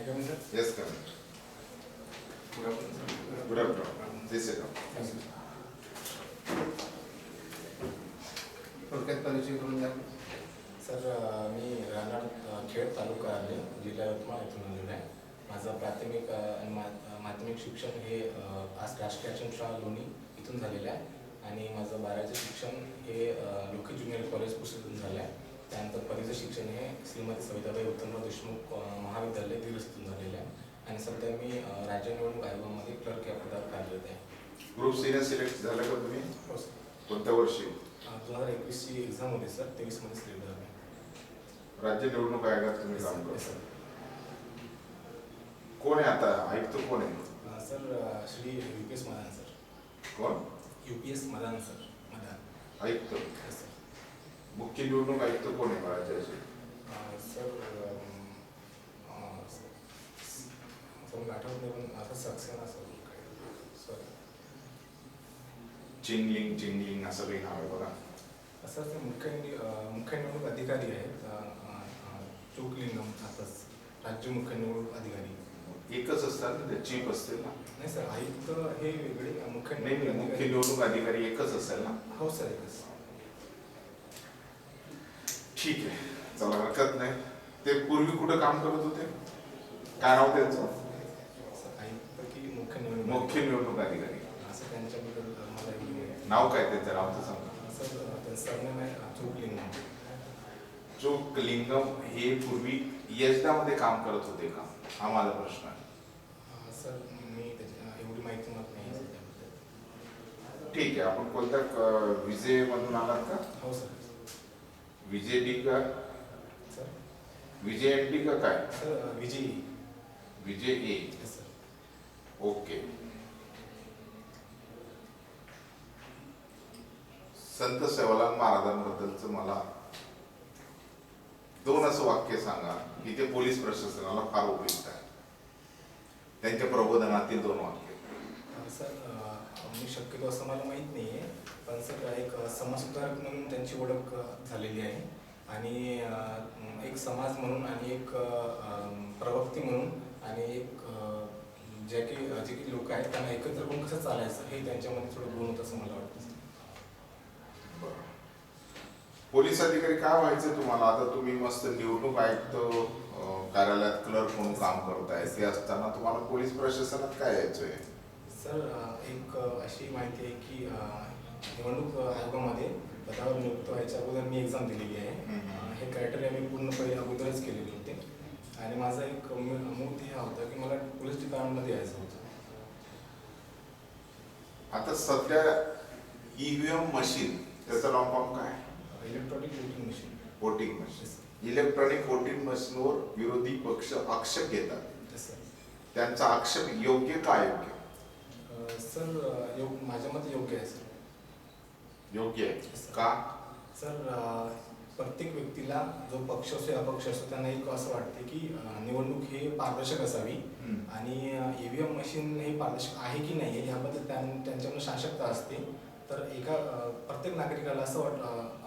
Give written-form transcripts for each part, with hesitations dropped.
I come in, sir? Yes, come in. Good afternoon, sir. Good afternoon. Please sit down. Thank you. थोडक्यात परिचय करून द्या. Sir मी राहणार खेड तालुका आहे, जिल्हा यवतमाळ येथून आलेलो आहे. माझं प्राथमिक आणि माध्यमिक शिक्षण हे राष्ट्रीय आश्रमशाळा लोणी इथून झालेलं आहे आणि माझं 12वीचं शिक्षण हे लोकी ज्युनियर कॉलेज पुसदून झालं आहे. त्यानंतर पदवीचं शिक्षण हे श्रीमती सविताबाई उत्तमराव देशमुख महाविद्यालय दिरसतून झालेलं आहे आणि सध्या मी राज्य निवडणूक आयोगामध्ये क्लर्क या पदावर कार्यरत आहे. ग्रुप सीने सिलेक्ट झालं का तुम्ही? हो सर. कोणत्या वर्षी? 2021ची एक्झाम होती सर, 23मध्ये सिलेक्ट झाले. राज्य निवडणूक आयोगात तुम्ही काम करता. सर. कोण आहे आता आयुक्त कोण आहे? Sir Shri UPS Madan sir. कोण? UPS Madan sir. मदान आयुक्त. सर. मुख्य निवडणूक आयुक्त कोण आहे राज्याचे? सर सर आठवत नाही पण आता सक्सेना सर सॉरी चिंगलिंग असं काही नाव आहे बघा. असं ते मुख्य निवडणूक अधिकारी आहेत चोकलिंगम असंच राज्य मुख्य निवडणूक अधिकारी. एकच असतात ना, ते चीफ असते ना? नाही सर, आयुक्त हे वेगळे, मुख्य नाही, मुख्य निवडणूक अधिकारी एकच असेल ना? हो सर, एकच. ठीक आहे, चला हरकत नाही. ते पूर्वी कुठं काम करत होते? काय नाव त्यांचं? आयुक्त की मुख्य निवडणूक अधिकारी असं त्यांच्याबद्दल मला नाव काय त्यांचं? नावचं सांगा. सर त्यांचं सरनेम आहे चोकलिंगम. चोकलिंगम हे पूर्वी यजदामध्ये काम करत होते का? हा माझा प्रश्न आहे. सर मी एवढी माहिती मला नाही त्याबद्दल. ठीक आहे, आपण कोणत्या विजय मधून आलात का? हो सर. विजय डी का? सर विजय एन डी का काय? सर विजयी. विजय ए. सर. ओके. संत सेवालाल महाराजांबद्दलचं मला 2 असं वाक्य सांगा की ते पोलीस प्रशासनाला फार उपयुक्त आहे. त्यांच्या प्रबोधनातील 2 वाक्य. सर मी शक्यतो असं मला माहीत नाही आहे, पण सर एक समाजसुधारक म्हणून त्यांची ओळख झालेली आहे आणि एक समाज म्हणून आणि एक प्रवक्ती म्हणून आणि एक जे की लोक आहेत त्यांना एकत्र करून कसं चालायचं हे त्यांच्यामध्ये थोडं गुण होतं असं मला वाटतं. पोलीस अधिकारी काय व्हायचं तुम्हाला? आता तुम्ही मस्त निवडणूक आयुक्त कार्यालयात क्लर्क म्हणून काम करताय, ते असताना तुम्हाला पोलीस प्रशासनात काय यायचंय? सर एक अशी माहिती आहे की निवडणूक आयोगामध्ये पदावर नियुक्त व्हायच्या अगोदर मी एक्झाम दिलेली आहे. हे क्रायटेरिया मी पूर्णपणे अगोदरच केलेले होते आणि माझा एक मूळ ध्येय हा होता की मला पोलीस डिपार्टमेंटमध्ये यायचं होतं. आता सध्या EVM मशीन, त्याचं लॉंग फॉर्म काय? Electronic voting machine. Voting machine. Electronic voting मशीनवर विरोधी पक्ष आक्षेप घेतात. त्यांचा आक्षेप योग्य का अयोग्य? सर माझ्या मते योग्य आहे सर. योग्य आहे का? सर प्रत्येक व्यक्तीला जो पक्ष असो अपक्ष असो त्यांना एक असं वाटते की निवडणूक हे पारदर्शक असावी आणि EVM मशीन हे पारदर्शक आहे की नाही याबद्दल त्यांच्यामध्ये साशंकता असते. तर प्रत्येक नागरिकाला असं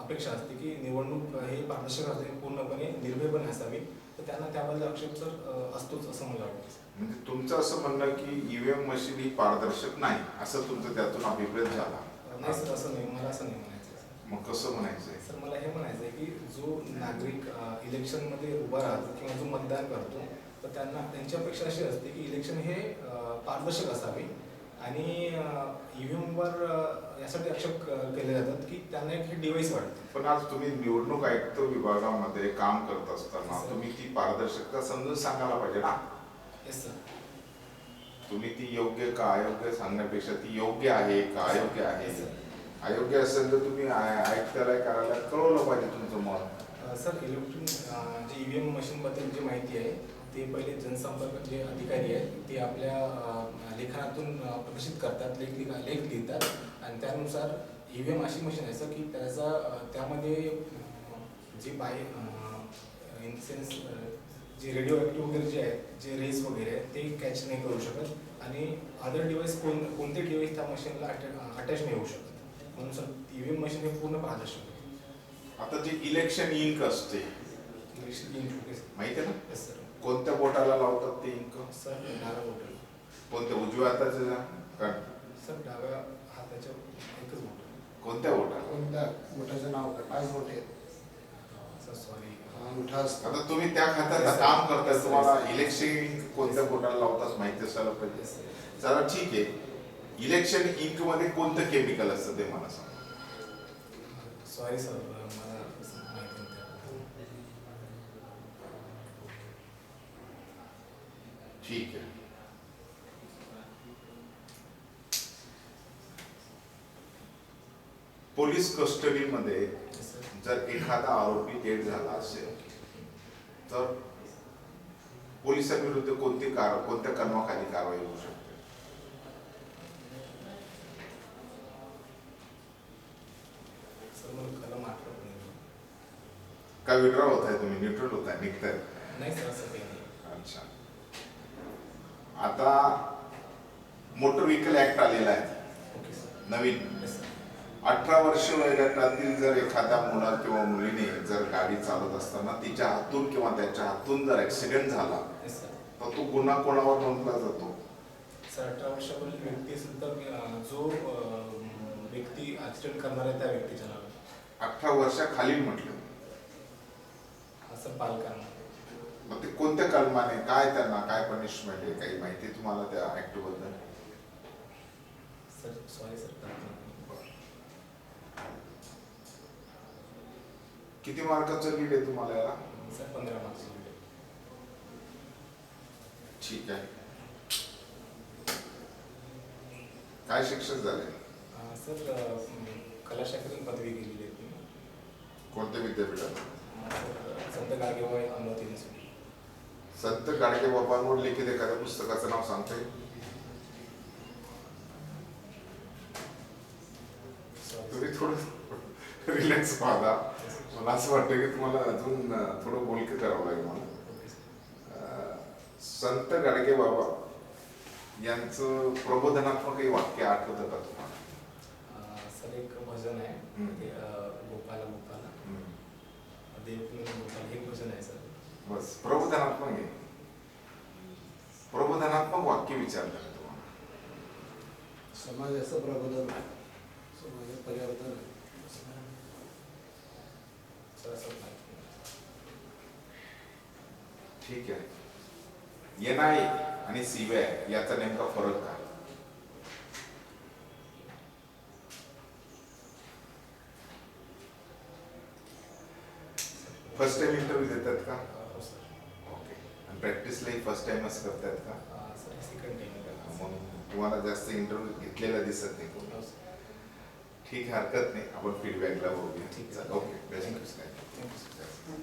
अपेक्षा असते की निवडणूक हे पारदर्शक असावी, पूर्णपणे निर्भयपणे असावी. तर त्यांना त्याबद्दल आक्षेप सर असतोच असं मला वाटतं. म्हणजे तुमचं असं म्हणणं की EVM मशीन ही पारदर्शक नाही असं तुमचं त्यातून अभिप्राय झाला? नाही सर, असं नाही, मला असं नाही म्हणायचं. मग कसं म्हणायचंय? सर मला हे म्हणायचं आहे की जो नागरिक इलेक्शनमध्ये उभा राहतो किंवा जो मतदान करतो तर त्यांची अपेक्षा अशी असते की इलेक्शन हे पारदर्शक असावे आणि EVMवर यासाठी आक्षेप केले जातात की त्यांना एक हे डिव्हाइस वाटतं. पण आज तुम्ही निवडणूक आयुक्त विभागामध्ये काम करत असताना तुम्ही ती पारदर्शकता समजून सांगायला पाहिजे ना? Yes sir. तुम्ही ती योग्य का अयोग्य सांगण्यापेक्षा ती योग्य आहे का अयोग्य आहे, अयोग्य असेल तर तुम्ही आयुक्तालय कार्यालयात कळवलं पाहिजे तुमचं मत. सर इलेक्ट्रॉनिक जे EVM मशीनबद्दल जी माहिती आहे ते पहिले जनसंपर्क जे अधिकारी आहेत ते आपल्या लेखनातून प्रदर्शित करतात, लेख लिहितात आणि त्यानुसार EVM अशी मशीन आहे सर की त्यामध्ये जे इन सेन्स जे रेडिओ ॲक्टिव्ह वगैरे जे आहेत, जे रेस वगैरे आहेत ते कॅच नाही करू शकत आणि अदर डिव्हाइस कोणते डिव्हाइस त्या मशीनला अटॅच नाही होऊ शकत. म्हणून सर EVM मशीन हे पूर्ण पारदर्शक आहे. आता जे इलेक्शन इंक असते माहिती माहिती आहे ना? Yes sir. कोणत्या बोटाला लावतात ते सर डाव्या बोट कोणत्या उजव्या हाताच्या का सर डाव्या हाताच्या एकच बोट कोणत्या बोटा? कोणत्या मोठ्याचं नाव काय? 5 मोठे आहेत. सर सॉरी मोठा असतो. आता तुम्ही त्या खात्यात काम करताय, तुम्हाला इलेक्शन कोणत्या बोटाला लावताच माहिती असायला पाहिजे. चला ठीक आहे, इलेक्शन इंक मध्ये कोणतं केमिकल असतं ते मला सांगा. सॉरी सर मला माहिती नव्हतं. ठीक आहे. पोलीस कस्टडीमध्ये जर एखादा आरोपी डेड झाला असेल तर पोलिसांविरुद्ध कोणत्या कलमाखाली कारवाई होऊ शकते? सर मला कलम आठवत नाही. काय विड्रॉ होत आहे, तुम्ही न्यूट्रल होत आहे, निघताय? नाही सर असं काही नाही. अच्छा. आता मोटर व्हेकल ऍक्ट आलेला आहे ओके सर. नवीन. Yes sir. 18 वर्ष वयोगटातील जर एखाद्या मुला किंवा मुलीने जर गाडी चालवत असताना तिच्या हातून किंवा त्याच्या हातून जर ऍक्सिडेंट झाला येस सर. तर तो गुन्हा कोणावर नोंदला जातो? सर 18 वर्षापूर्वी व्यक्ती असेल तर जो व्यक्ती ऍक्सिडेंट करणार आहे त्या व्यक्तीच्या नावे. 18 वर्षाखालील म्हटलं. असं पालकांना. मग ते कोणत्या कलमाने, काय त्यांना काय पनिशमेंट आहे, काही माहिती तुम्हाला त्या ऍक्ट बद्दल? Sir sorry sir. किती मार्काचं लीड आहे तुम्हाला याला? Sir 15 marks. ठीक आहे. काय शिक्षण झाले? सर कला शाखेतून पदवी केलेली आहे तुम्ही. कोणत्या विद्यापीठात? संत गाडगेबाई अमरावती युनिव्हर्सिटी. संत गाडगे बाबांवर लिखित एखाद्या पुस्तकाचं नाव सांगता येईल? तुम्ही थोडं रिलॅक्स व्हा. मला असं वाटतं की तुम्हाला अजून थोडं बोलके करावं लागेल मला. संत गाडगे बाबा यांचं प्रबोधनात्मक काही वाक्य आठवतं का तुम्हाला? सर एक भजन आहे ते गोपाला गोपाला देवपूर्ण गोपाल हे भजन आहे सर. बस प्रबोधनात्मक आहे. प्रबोधनात्मक वाक्य विचारलं तुम्हाला. समाजाचं प्रबोधन, समाज परिवर्तन. सर असं नाही. ठीक आहे. NIA आणि CBI याचा नेमका फरक काय? फर्स्ट टाइम इंटरव्ह्यू देतात का? हो सर. ओके. आणि प्रॅक्टिसलाही फर्स्ट टाइमच करतात का? Sir second time. मग तुम्हाला जास्त इंटरव्ह्यू घेतलेला दिसत नाही कोणी. हो सर. ठीक आहे, हरकत नाही. आपण फीडबॅकला बघूया. ठीक आहे. Okay. Thank you. Best. Thank you sir.